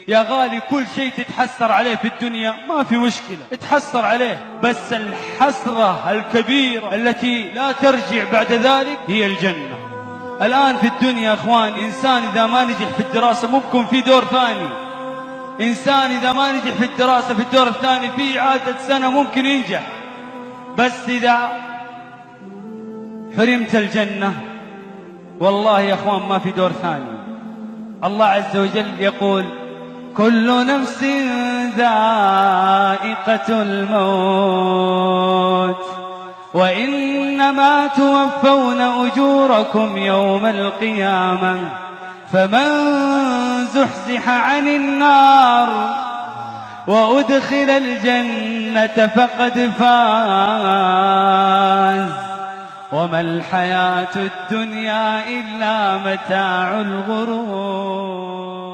يا غالي كل شيء تتحسر عليه في الدنيا ما في مشكلة، اتحسر عليه، بس الحسرة الكبيرة التي لا ترجع بعد ذلك هي الجنة. الآن في الدنيا يا أخوان، إنسان إذا ما نجح في الدراسة ممكن في دور ثاني، إنسان إذا ما نجح في الدراسة في الدور الثاني في إعادة سنة ممكن ينجح، بس إذا حرمت الجنة والله يا أخوان ما في دور ثاني. الله عز وجل يقول: كل نفس ذائقة الموت وإنما توفون أجوركم يوم القيامة فمن زحزح عن النار وأدخل الجنة فقد فاز وما الحياة الدنيا إلا متاع الغرور.